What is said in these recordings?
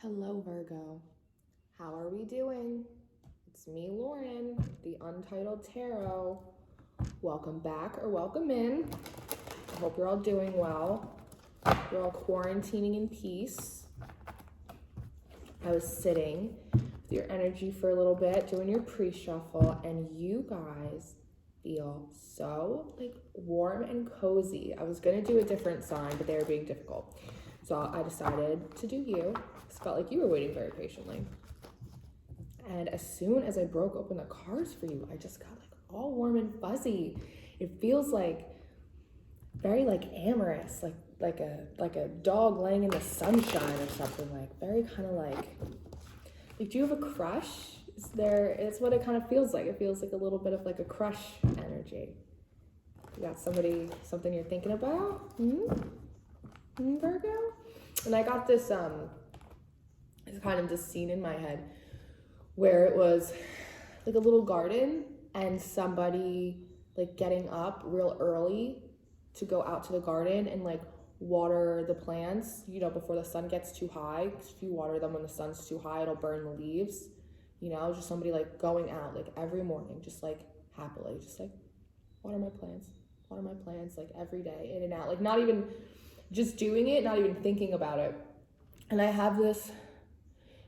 Hello, Virgo. How are we doing? It's me, Lauren, the Untitled Tarot. Welcome back or welcome in. I hope you're all doing well. You're all quarantining in peace. I was sitting with your energy for a little bit, doing your pre-shuffle, and you guys feel so warm and cozy. I was gonna do a different sign, but they were being difficult. So I decided to do you. It felt like you were waiting very patiently. And as soon as I broke open the cards for you, I just got all warm and fuzzy. It feels very amorous, like a dog laying in the sunshine or something, very kind of like do you have a crush? It's what it kind of feels like. It feels like a little bit of a crush energy. You got something you're thinking about? Virgo? And I got this this scene in my head where it was a little garden and somebody getting up real early to go out to the garden and water the plants, before the sun gets too high. 'Cause if you water them when the sun's too high, it'll burn the leaves. Just somebody going out every morning, just happily, just water my plants every day, in and out, not even just doing it, not even thinking about it. And I have this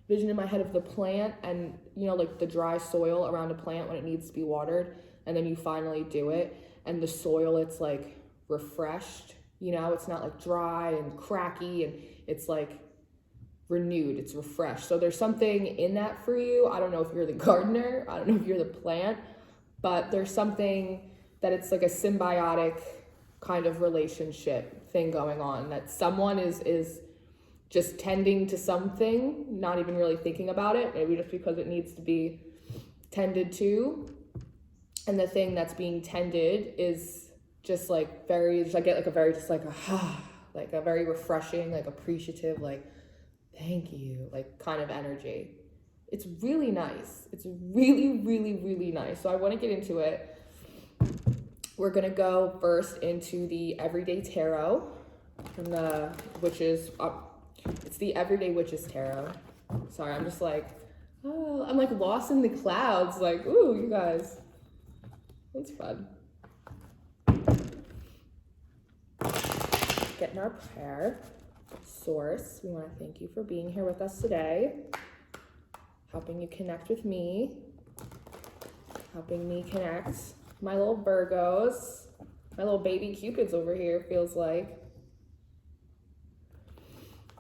vision in my head of the plant and, the dry soil around a plant when it needs to be watered. And then you finally do it. And the soil, it's refreshed, it's not dry and cracky, and it's renewed, it's refreshed. So there's something in that for you. I don't know if you're the gardener, I don't know if you're the plant, but there's something that it's a symbiotic kind of relationship thing going on, that someone is just tending to something, not even really thinking about it, maybe just because it needs to be tended to. And the thing that's being tended is just I get a very a very refreshing, appreciative, thank you, kind of energy. It's really nice. It's really, really, really nice. So I want to get into it. We're going to go first into the Everyday Tarot from the Witches. It's the Everyday Witches Tarot. Sorry, I'm just I'm lost in the clouds. Ooh, you guys. That's fun. Getting our prayer. Source, we want to thank you for being here with us today, helping you connect with me, helping me connect my little Virgos, my little baby Cupids over here, feels like.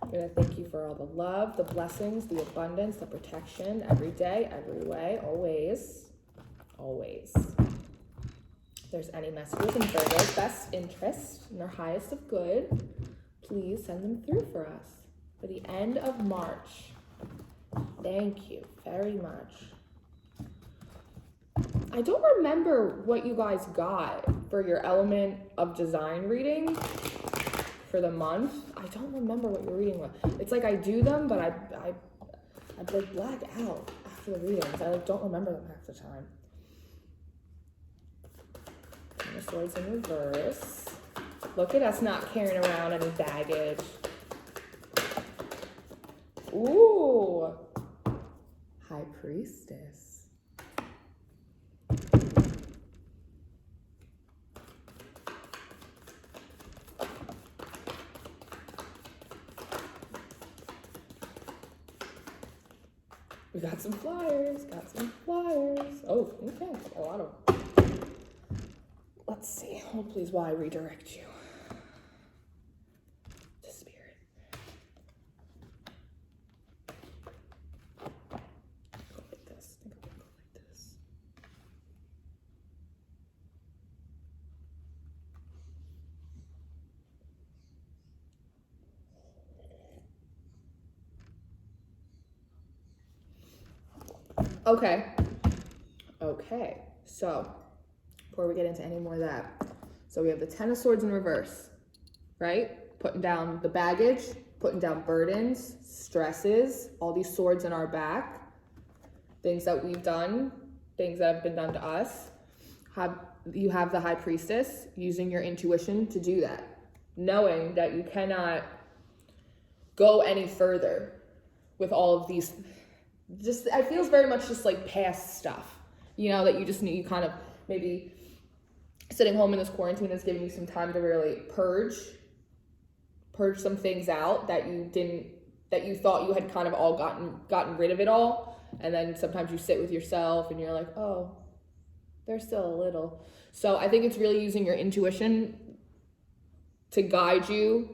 I'm going to thank you for all the love, the blessings, the abundance, the protection, every day, every way, always, always. If there's any messages in Virgo's best interest and their highest of good, please send them through for us for the end of March. Thank you very much. I don't remember what you guys got for your element of design reading for the month. I don't remember what your reading was. It's I do them, but I black out after the readings. I don't remember them half the time. And the swords in reverse. Look at us not carrying around any baggage. Ooh. High Priestess. We got some flyers. Oh, okay. A lot of them. Let's see. Oh, please, while I redirect you to spirit. Go like this. I think I'm gonna go like this. Okay. So before we get into any more of that, so we have the Ten of Swords in reverse, right? Putting down the baggage, putting down burdens, stresses, all these swords in our back, things that we've done, things that have been done to us. You have the High Priestess using your intuition to do that, knowing that you cannot go any further with all of these, just, it feels very much just like past stuff, you know, that you just need, you kind of maybe sitting home in this quarantine is giving you some time to really purge some things out that you thought you had kind of all gotten rid of it all. And then sometimes you sit with yourself and you're like, oh, there's still a little. So I think it's really using your intuition to guide you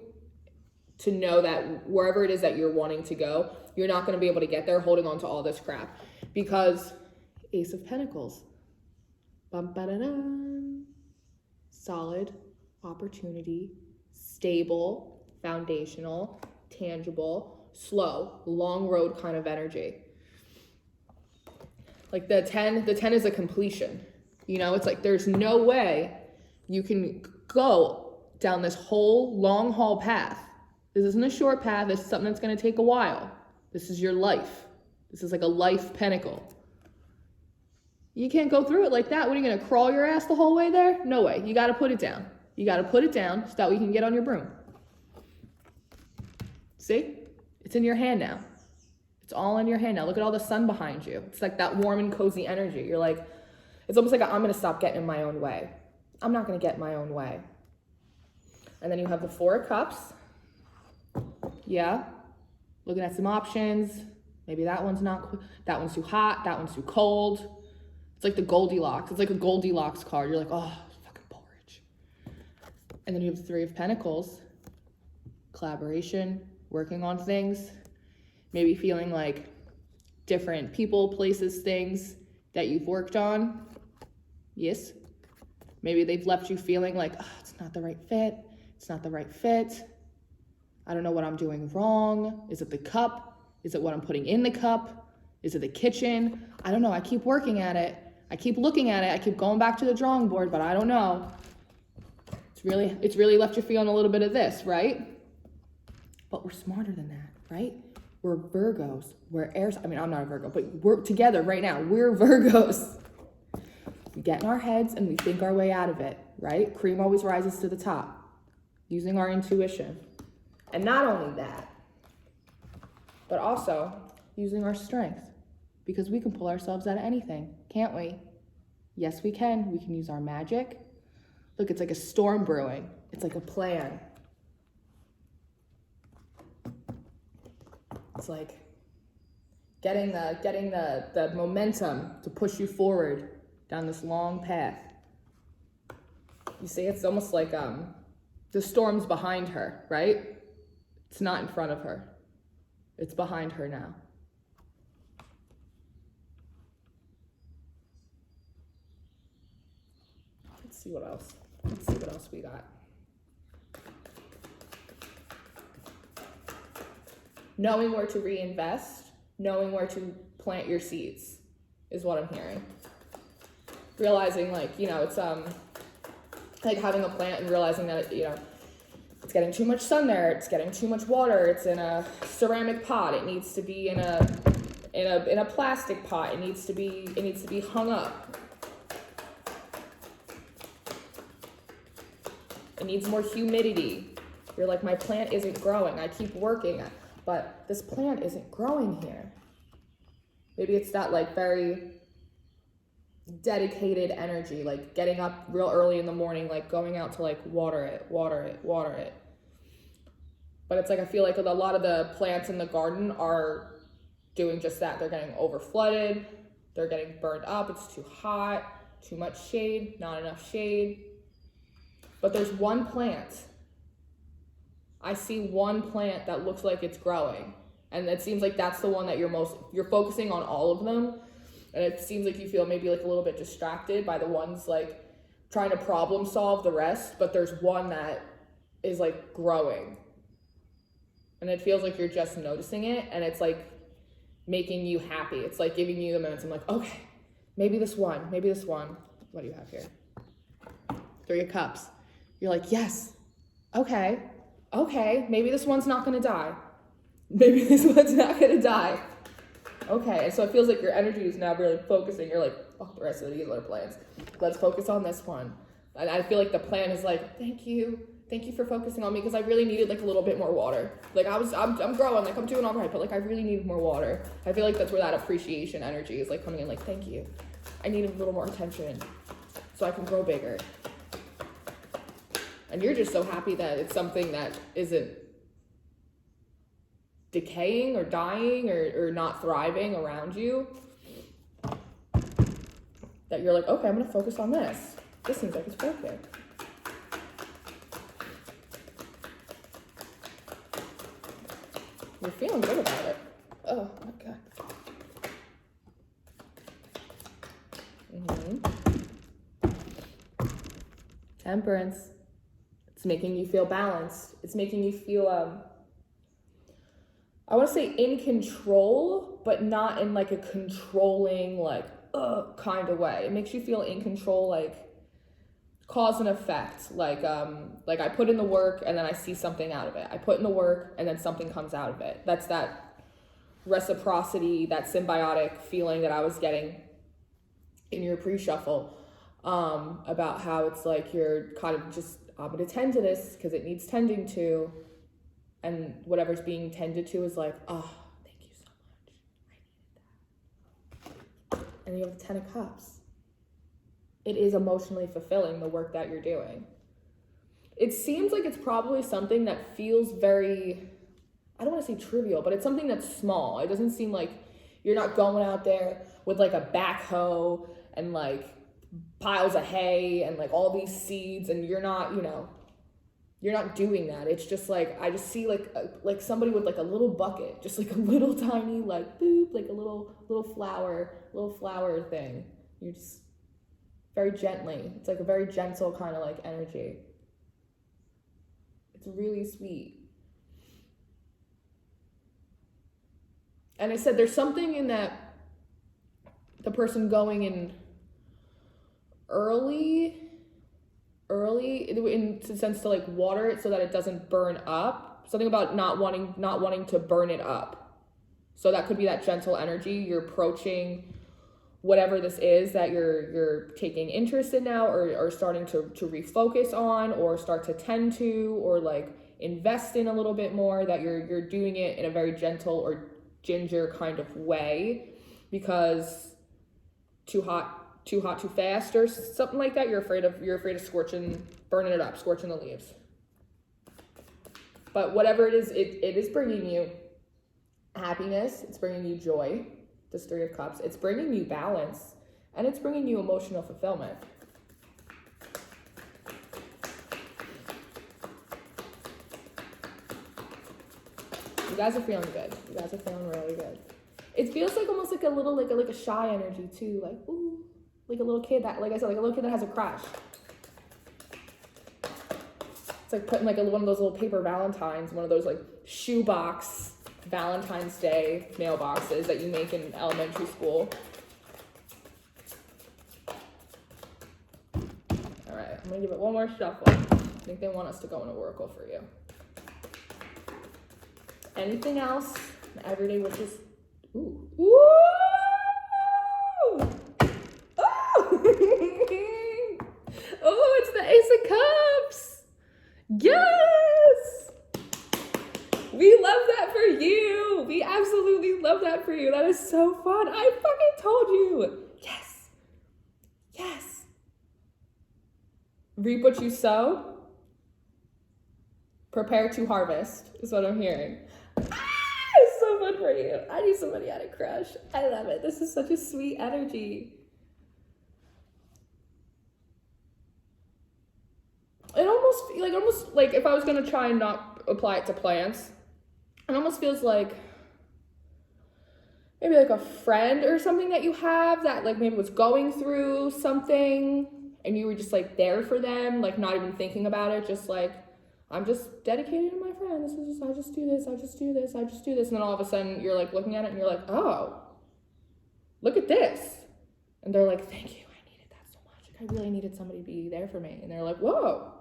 to know that wherever it is that you're wanting to go, you're not going to be able to get there holding on to all this crap. Because Ace of Pentacles, solid, opportunity, stable, foundational, tangible, slow, long road kind of energy. Like the 10 is a completion. You know, it's like there's no way you can go down this whole long haul path. This isn't a short path. This is something that's going to take a while. This is your life. This is like a life pentacle. You can't go through it like that. What, are you going to crawl your ass the whole way there? No way. You got to put it down. You got to put it down so that we can get on your broom. See? It's in your hand now. It's all in your hand now. Look at all the sun behind you. It's like that warm and cozy energy. You're like, it's almost like I'm going to stop getting in my own way. I'm not going to get in my own way. And then you have the Four of Cups. Yeah. Looking at some options. Maybe that one's too hot. That one's too cold. It's like the Goldilocks. It's like a Goldilocks card. You're like, oh, fucking porridge. And then you have the Three of Pentacles. Collaboration, working on things. Maybe feeling like different people, places, things that you've worked on. Yes. Maybe they've left you feeling like, oh, it's not the right fit. It's not the right fit. I don't know what I'm doing wrong. Is it the cup? Is it what I'm putting in the cup? Is it the kitchen? I don't know. I keep working at it. I keep looking at it. I keep going back to the drawing board, but I don't know. It's really left you feeling a little bit of this, right? But we're smarter than that, right? We're Virgos. We're Aries. I mean, I'm not a Virgo, but we're together right now. We're Virgos. We get in our heads and we think our way out of it, right? Cream always rises to the top. Using our intuition. And not only that, but also using our strength. Because we can pull ourselves out of anything, can't we? Yes, we can. We can use our magic. Look, it's like a storm brewing. It's like a plan. It's like getting the momentum to push you forward down this long path. You see, it's almost like the storm's behind her, right? It's not in front of her. It's behind her now. Let's see what else. Let's see what else we got. Knowing where to reinvest, knowing where to plant your seeds is what I'm hearing. Realizing, like, you know, it's like having a plant and realizing that, you know, it's getting too much sun there, it's getting too much water, it's in a ceramic pot, it needs to be in a plastic pot, it needs to be hung up. It needs more humidity. You're like, my plant isn't growing. I keep working, but this plant isn't growing here. Maybe it's that like very dedicated energy, like getting up real early in the morning, like going out to like water it. But it's like, I feel like a lot of the plants in the garden are doing just that. They're getting over flooded. They're getting burned up. It's too hot, too much shade, not enough shade. But there's one plant. I see one plant that looks like it's growing. And it seems like that's the one that you're focusing on all of them. And it seems like you feel maybe like a little bit distracted by the ones like trying to problem solve the rest. But there's one that is like growing. And it feels like you're just noticing it. And it's like making you happy. It's like giving you the momentum, like, okay, maybe this one. What do you have here? Three of Cups. You're like, yes, okay, maybe this one's not gonna die. Okay, and so it feels like your energy is now really focusing. You're like, oh, the rest of these other plans. Let's focus on this one. And I feel like the plan is like, thank you, Thank you for focusing on me, because I really needed like a little bit more water. Like I'm growing, like I'm doing all right, but like I really needed more water. I feel like that's where that appreciation energy is like coming in, like, thank you. I needed a little more attention so I can grow bigger. And you're just so happy that it's something that isn't decaying or dying or not thriving around you, that you're like, okay, I'm gonna focus on this. This seems like it's working. You're feeling good about it. Oh, okay. Temperance. It's making you feel balanced. It's making you feel, I want to say in control, but not in like a controlling, like, kind of way. It makes you feel in control, like cause and effect. Like I put in the work and then I see something out of it. I put in the work and then something comes out of it. That's that reciprocity, that symbiotic feeling that I was getting in your pre-shuffle, about how it's like you're kind of just, I'm going to tend to this because it needs tending to, and whatever's being tended to is like, oh, thank you so much. I needed that. And you have the 10 of Cups. It is emotionally fulfilling, the work that you're doing. It seems like it's probably something that feels very, I don't want to say trivial, but it's something that's small. It doesn't seem like you're not going out there with like a backhoe and like piles of hay and like all these seeds, and you're not, you're not doing that. It's just like, I just see like somebody with like a little bucket, just like a little tiny, like boop, like a little flower thing. You're just very gently. It's like a very gentle kind of like energy. It's really sweet. And I said, there's something in that, the person going in early in the sense to like water it so that it doesn't burn up. Something about not wanting to burn it up. So that could be that gentle energy. You're approaching whatever this is that you're taking interest in now, or starting to refocus on, or start to tend to, or like invest in a little bit more, that you're doing it in a very gentle or ginger kind of way, because too hot too fast or something like that. You're afraid of burning it up, scorching the leaves. But whatever it is bringing you happiness. It's bringing you joy. This 3 of Cups. It's bringing you balance, and it's bringing you emotional fulfillment. You guys are feeling good. You guys are feeling really good. It feels like almost like a little, like a shy energy too. Like, ooh, like a little kid that, like I said, like a little kid that has a crush. It's like putting like one of those little paper Valentines, one of those like shoebox Valentine's Day mailboxes that you make in elementary school. All right, I'm gonna give it one more shuffle. I think they want us to go in an oracle for you. Anything else? Everyday witches. Ooh. Ooh! Oh, it's the Ace of Cups. Yes! We love that for you. We absolutely love that for you. That is so fun. I fucking told you. Yes. Yes. Reap what you sow. Prepare to harvest is what I'm hearing. It's so fun for you. I need somebody had a crush. I love it. This is such a sweet energy. It almost like if I was gonna try and not apply it to plants, it almost feels like maybe like a friend or something that you have that like maybe was going through something and you were just like there for them, like not even thinking about it, just like, I'm just dedicated to my friend. I just do this. And then all of a sudden you're like looking at it and you're like, oh, look at this. And they're like, thank you. I needed that so much. Like, I really needed somebody to be there for me. And they're like, whoa,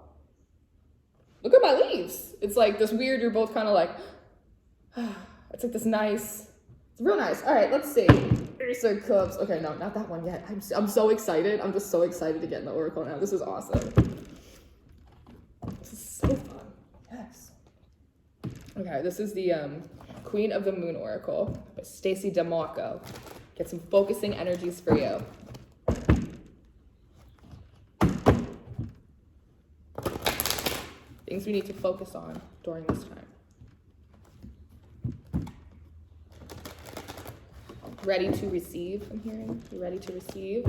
look at my leaves. It's like this weird, you're both kind of like, it's like this nice, it's real nice. All right, let's see. Ace of Cups. Okay, no, not that one yet. I'm so excited. I'm just so excited to get in the oracle now. This is awesome. This is so Okay, this is the Queen of the Moon Oracle by Stacey DeMarco. Get some focusing energies for you. Things we need to focus on during this time. Ready to receive, I'm hearing. You ready to receive?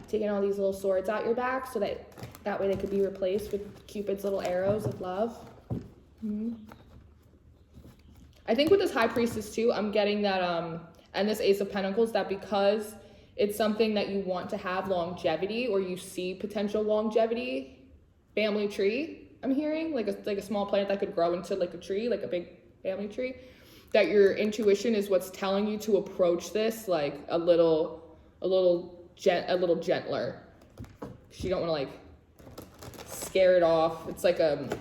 Taking all these little swords out your back so that way they could be replaced with Cupid's little arrows of love. I think with this High Priestess too, I'm getting that, and this Ace of Pentacles, that because it's something that you want to have longevity, or you see potential longevity, family tree, I'm hearing, like a small plant that could grow into like a tree, like a big family tree, that your intuition is what's telling you to approach this like a little gentler. You don't want to like scare it off. It's like that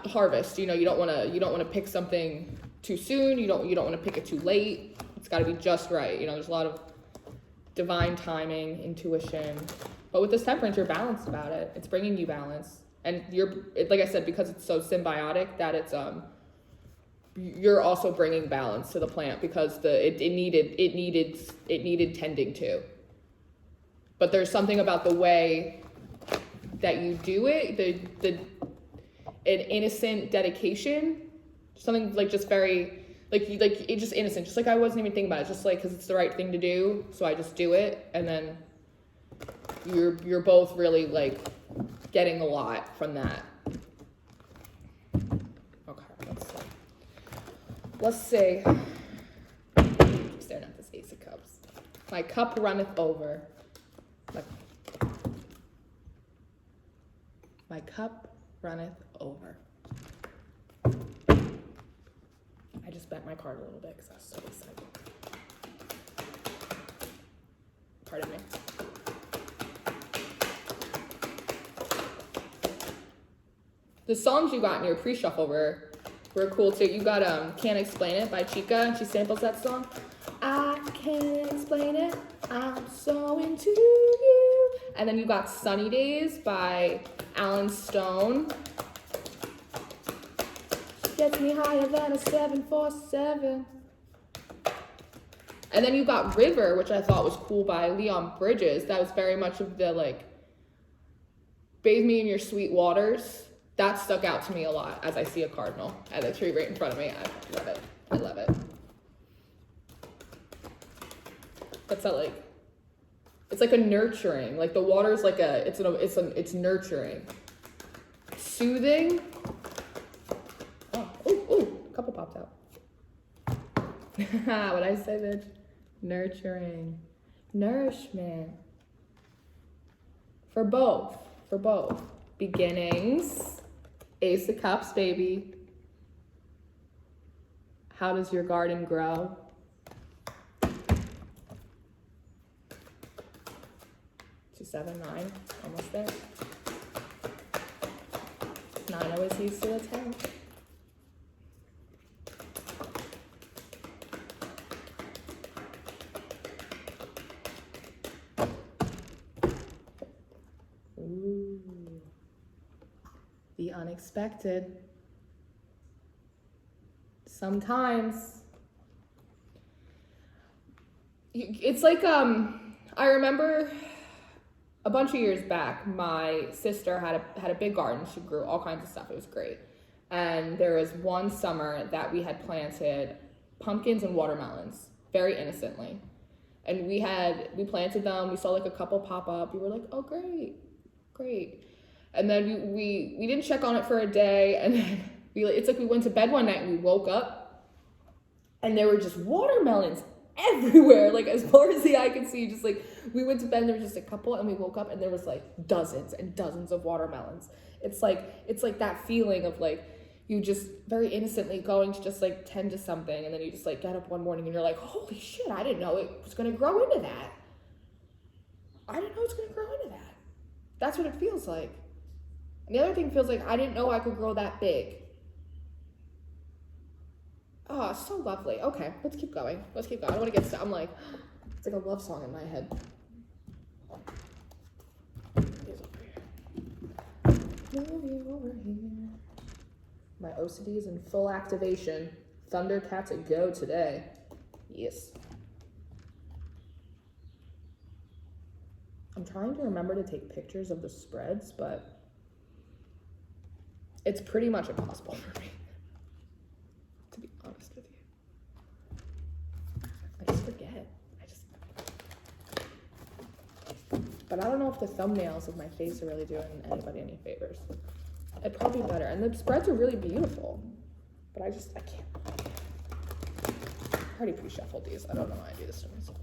harvest, you know. You don't want to pick something too soon. You don't want to pick it too late. It's got to be just right. You know, there's a lot of divine timing, intuition. But with this Temperance, you're balanced about it. It's bringing you balance, and like I said, because it's so symbiotic, that it's you're also bringing balance to the plant, because it needed tending to. But there's something about the way that you do it, an innocent dedication, something like just very it's just innocent, just like I wasn't even thinking about it, just like because it's the right thing to do, so I just do it, and then you're both really like getting a lot from that. Let's see. I'm staring at this Ace of Cups. My cup runneth over. My cup runneth over. I just bent my card a little bit because I was so excited. Pardon me. The songs you got in your pre-shuffle were cool too. You got Can't Explain It by Chica, and she samples that song. I can't explain it, I'm so into you. And then you got Sunny Days by Alan Stone. She gets me higher than a 747. And then you got River, which I thought was cool, by Leon Bridges. That was very much of the like, bathe me in your sweet waters. That stuck out to me a lot as I see a cardinal at a tree right in front of me. I love it. I love it. That's not like, it's like a nurturing. Like the water's like it's nurturing, soothing. Oh, a couple popped out. What I say, bitch? Nurturing, nourishment. For both. Beginnings. Ace of Cups, baby. How does your garden grow? Two, 7, 9, almost there. 9 always leads to a 10. Ooh. The unexpected. Sometimes it's like I remember a bunch of years back, my sister had a big garden. She grew all kinds of stuff. It was great. And there was one summer that we had planted pumpkins and watermelons very innocently. And we planted them. We saw like a couple pop up. We were like, oh, great. And then we didn't check on it for a day, and then it's like we went to bed one night and we woke up and there were just watermelons everywhere, like as far as the eye could see. Just like we went to bed and there was just a couple, and we woke up and there was like dozens and dozens of watermelons. It's like that feeling of like you just very innocently going to just like tend to something, and then you just like get up one morning and you're like, holy shit, I didn't know it was gonna grow into that. That's what it feels like. And the other thing feels like I didn't know I could grow that big. Oh, so lovely. Okay, let's keep going. I don't want to get stuck. I'm like, it's like a love song in my head. Move you over here. My OCD is in full activation. Thundercats a go today. Yes. I'm trying to remember to take pictures of the spreads, but it's pretty much impossible for me, to be honest with you. I just forget. But I don't know if the thumbnails of my face are really doing anybody any favors. It'd probably be better. And the spreads are really beautiful. But I can't. I already pre-shuffled these. I don't know why I do this to myself.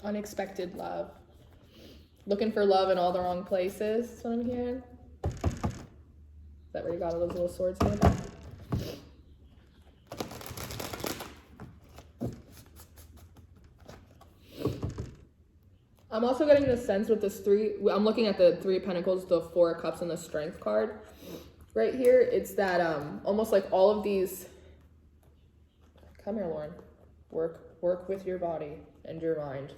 Unexpected love. Looking for love in all the wrong places, is what I'm hearing. Is that where you got all those little swords in the back? I'm also getting the sense with this I'm looking at the Three of Pentacles, the Four of Cups, and the Strength card right here. It's that almost like all of these, come here, Lauren, work with your body and your mind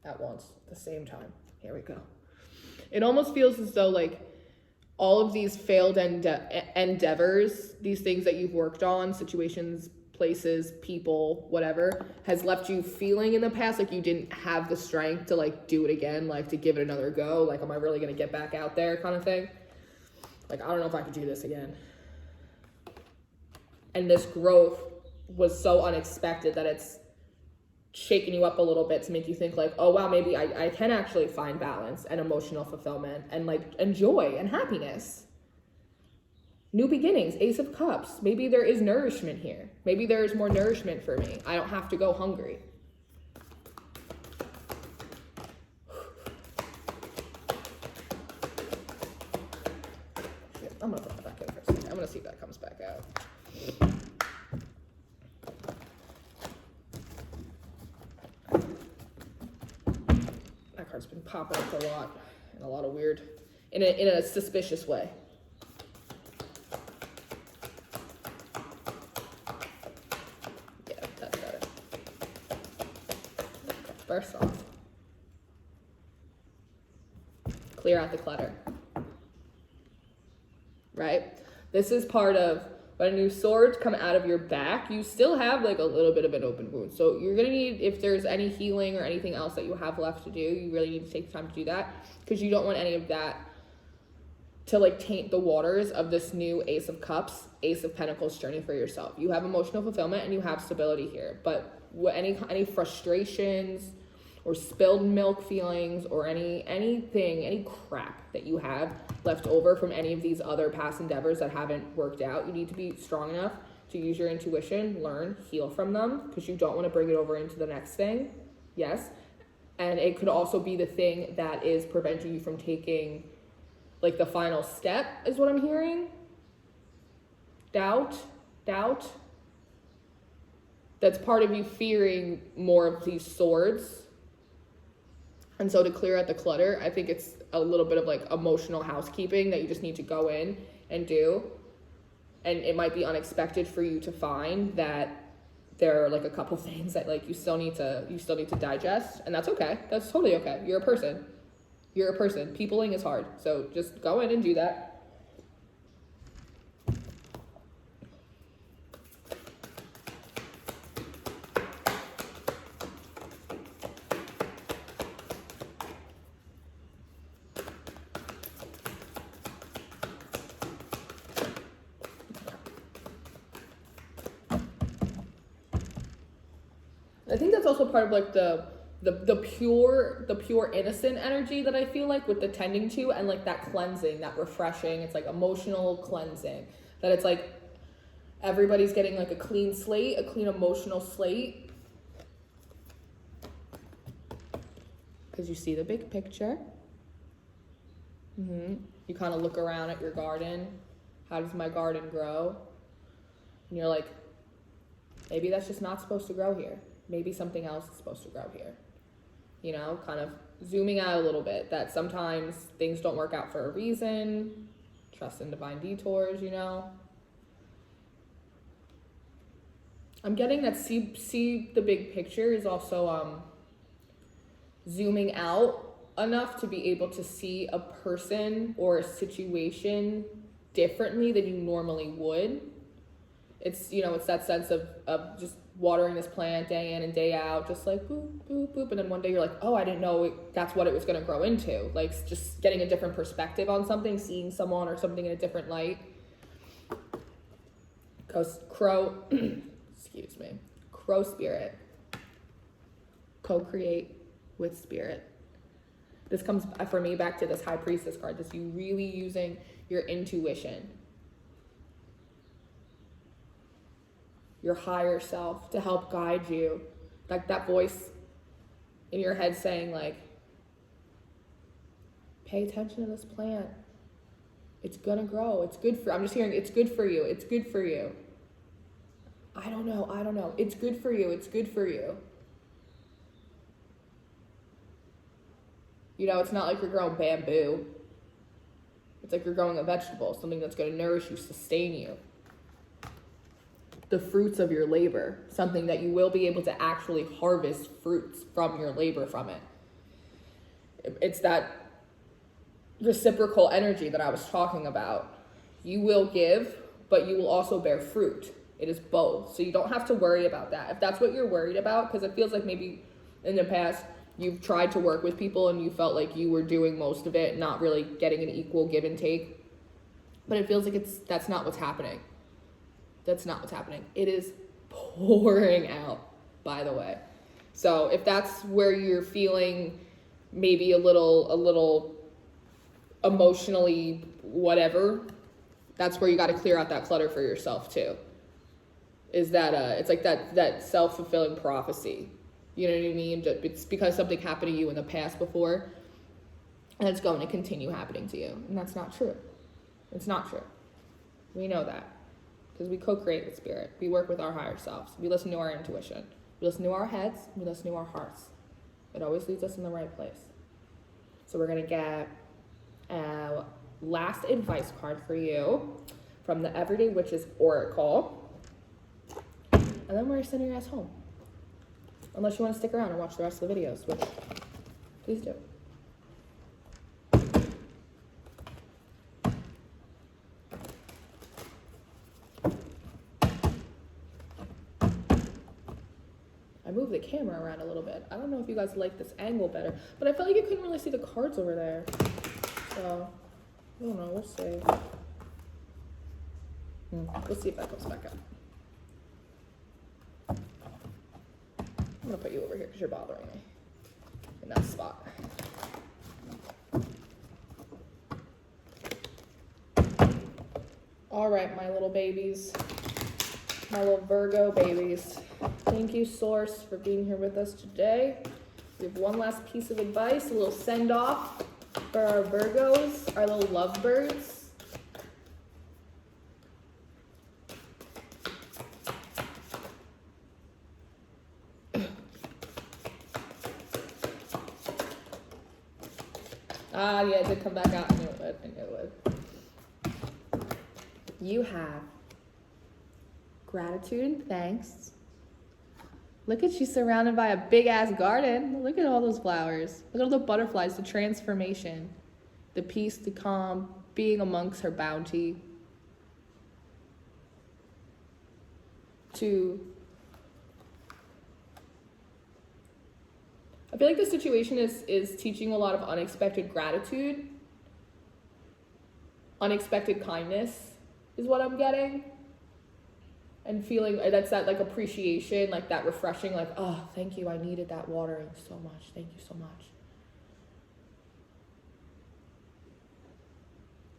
at once, at the same time. Here we go. It almost feels as though like all of these failed endeavors, these things that you've worked on, situations, places, people, whatever, has left you feeling in the past like you didn't have the strength to like do it again, like to give it another go, like am I really gonna get back out there kind of thing. Like I don't know if I could do this again. And this growth was so unexpected that it's shaking you up a little bit to make you think like, oh wow, maybe I can actually find balance and emotional fulfillment and like and joy and happiness. New beginnings, Ace of Cups. Maybe there is nourishment here. Maybe there is more nourishment for me. I don't have to go hungry. Shit, I'm gonna put that back in for a second. I'm gonna see if that comes back out. That card's been popping up a lot in a lot of weird, in a suspicious way. First off, clear out the clutter, right? This is part of when new swords come out of your back, you still have like a little bit of an open wound. So you're going to need, if there's any healing or anything else that you have left to do, you really need to take time to do that because you don't want any of that to like taint the waters of this new Ace of Cups, Ace of Pentacles journey for yourself. You have emotional fulfillment and you have stability here, but any frustrations or spilled milk feelings or any crap that you have left over from any of these other past endeavors that haven't worked out, you need to be strong enough to use your intuition, learn, heal from them, because you don't want to bring it over into the next thing. Yes. And it could also be the thing that is preventing you from taking like the final step is what I'm hearing. Doubt. That's part of you fearing more of these swords. And so to clear out the clutter, I think it's a little bit of like emotional housekeeping that you just need to go in and do. And it might be unexpected for you to find that there are like a couple things that like you still need to digest, and that's okay. That's totally okay. You're a person. Peopling is hard. So just go in and do that. I think that's also part of like the pure innocent energy that I feel like with the tending to, and like that cleansing, that refreshing. It's like emotional cleansing, that it's like everybody's getting like a clean slate, a clean emotional slate, because you see the big picture. You kind of look around at your garden. How does my garden grow? And you're like, maybe that's just not supposed to grow here. Maybe something else is supposed to grow here. You know, kind of zooming out a little bit, that sometimes things don't work out for a reason. Trust in divine detours, you know. I'm getting that see the big picture is also zooming out enough to be able to see a person or a situation differently than you normally would. It's, you know, it's that sense of just watering this plant day in and day out, just like boop, boop, boop. And then one day you're like, oh, I didn't know that's what it was going to grow into. Like just getting a different perspective on something, seeing someone or something in a different light. Crow, excuse me, crow spirit, co-create with spirit. This comes for me back to this high priestess card, this you really using your intuition, your higher self to help guide you. Like that voice in your head saying like, pay attention to this plant. It's gonna grow. It's good for, I'm just hearing, it's good for you. It's good for you. I don't know. It's good for you. It's good for you. You know, it's not like you're growing bamboo. It's like you're growing a vegetable, something that's going to nourish you, sustain you. The fruits of your labor, something that you will be able to actually harvest fruits from your labor from it. It's that reciprocal energy that I was talking about. You will give, but you will also bear fruit. It is both. So you don't have to worry about that. If that's what you're worried about, because it feels like maybe in the past you've tried to work with people and you felt like you were doing most of it, not really getting an equal give and take. But it feels like that's not what's happening. That's not what's happening. It is pouring out, by the way. So if that's where you're feeling maybe a little emotionally whatever, that's where you got to clear out that clutter for yourself too. Is that it's like that self-fulfilling prophecy. You know what I mean? It's because something happened to you in the past before, and it's going to continue happening to you. And that's not true. It's not true. We know that. Because we co-create with spirit. We work with our higher selves. We listen to our intuition. We listen to our heads. We listen to our hearts. It always leads us in the right place. So we're going to get a last advice card for you from the Everyday Witches Oracle. And then we're sending your ass home. Unless you want to stick around and watch the rest of the videos, which please do. I moved the camera around a little bit. I don't know if you guys like this angle better, but I felt like you couldn't really see the cards over there. So, I don't know, we'll see. We'll see if that comes back up. I'm gonna put you over here because you're bothering me in that spot. All right, my little babies, my little Virgo babies. Thank you, Source, for being here with us today. We have one last piece of advice, a little send-off for our Virgos, our little lovebirds. Ah, yeah, it did come back out. I knew it would. I knew it would. You have gratitude and thanks. Look at, she's surrounded by a big ass garden. Look at all those flowers. Look at all the butterflies, the transformation, the peace, the calm, being amongst her bounty. I feel like the situation is teaching a lot of unexpected gratitude. Unexpected kindness is what I'm getting. And feeling, that's that like appreciation, like that refreshing, like, oh, thank you, I needed that watering so much. Thank you so much.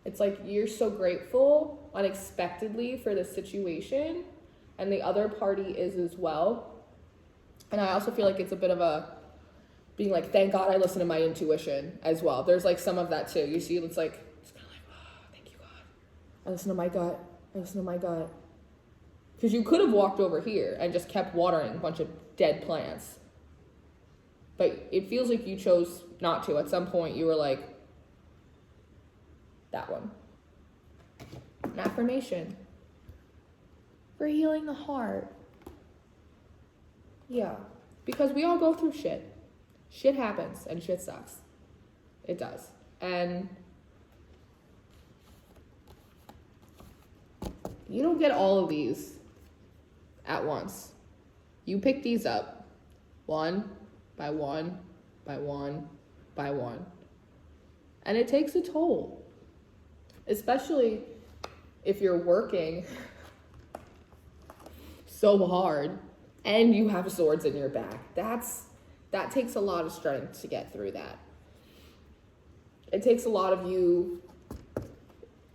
It's like you're so grateful unexpectedly for the situation, and the other party is as well. And I also feel like it's a bit of a being like, thank God I listened to my intuition as well. There's like some of that too. You see, it's like, it's kind of like, oh, thank you, God. I listened to my gut. I listened to my gut. Because you could have walked over here and just kept watering a bunch of dead plants. But it feels like you chose not to. At some point, you were like, that one. An affirmation for healing the heart. Yeah, because we all go through shit. Shit happens and shit sucks. It does. And you don't get all of these at once. You pick these up one by one by one by one. And it takes a toll, especially if you're working so hard and you have swords in your back. That takes a lot of strength to get through that. It takes a lot of you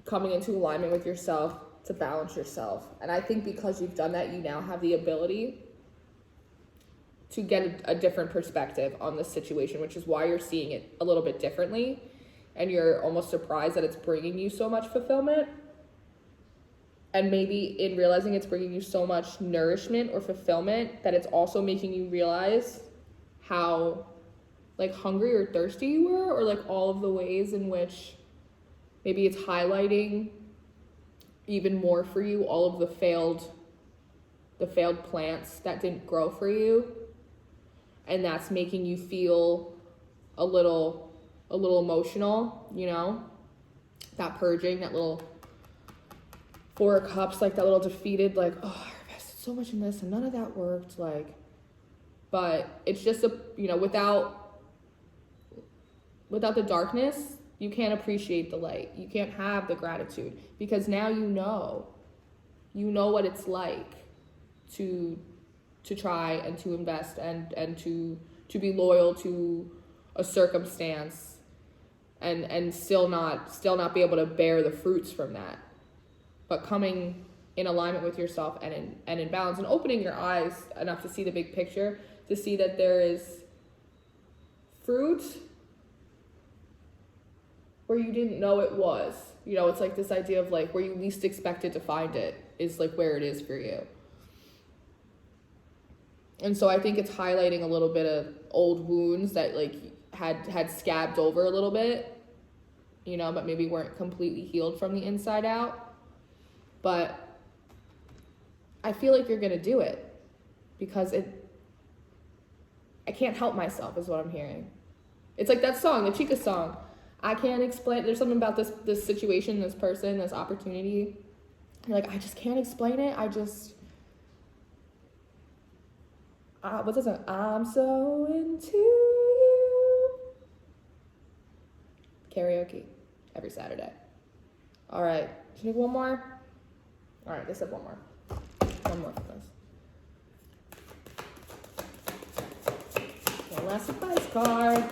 coming into alignment with yourself to balance yourself. And I think because you've done that, you now have the ability to get a different perspective on the situation, which is why you're seeing it a little bit differently. And you're almost surprised that it's bringing you so much fulfillment. And maybe in realizing it's bringing you so much nourishment or fulfillment, that it's also making you realize how like hungry or thirsty you were, or like all of the ways in which maybe it's highlighting even more for you all of the failed plants that didn't grow for you. And that's making you feel a little emotional, you know, that purging, that little Four of Cups, like that little defeated, like, oh, I invested so much in this and none of that worked, like, but it's just without the darkness, you can't appreciate the light. You can't have the gratitude, because now you know what it's like to try and to invest and to be loyal to a circumstance and still not be able to bear the fruits from that. But coming in alignment with yourself and in balance, and opening your eyes enough to see the big picture, to see that there is fruit where you didn't know it was. You know, it's like this idea of like where you least expected to find it is like where it is for you. And so I think it's highlighting a little bit of old wounds that like had scabbed over a little bit, you know, but maybe weren't completely healed from the inside out. But I feel like you're going to do it, because I can't help myself is what I'm hearing. It's like that song, the Chica song. I can't explain. There's something about this situation, this person, this opportunity. You're like, I just can't explain it. What's that song? I'm so into you. Karaoke every Saturday. All right. Should I take one more? All right, let's have one more. One more for this. One last advice card.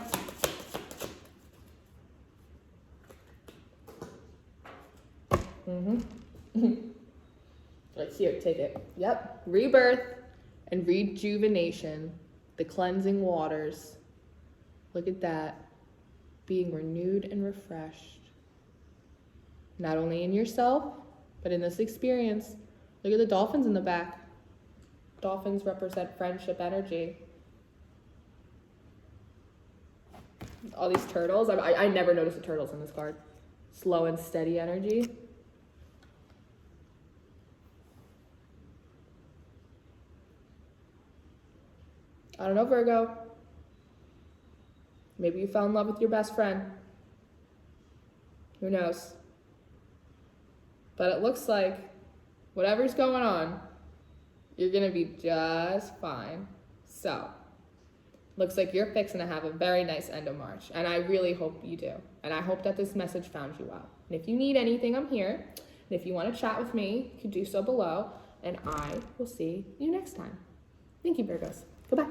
Like, here, take it. Yep. Rebirth and rejuvenation. The cleansing waters. Look at that. Being renewed and refreshed. Not only in yourself, but in this experience. Look at the dolphins in the back. Dolphins represent friendship energy. All these turtles. I never noticed the turtles in this card. Slow and steady energy. I don't know, Virgo. Maybe you fell in love with your best friend. Who knows? But it looks like whatever's going on, you're going to be just fine. So, looks like you're fixing to have a very nice end of March. And I really hope you do. And I hope that this message found you out. And if you need anything, I'm here. And if you want to chat with me, you can do so below. And I will see you next time. Thank you, Virgos. Goodbye.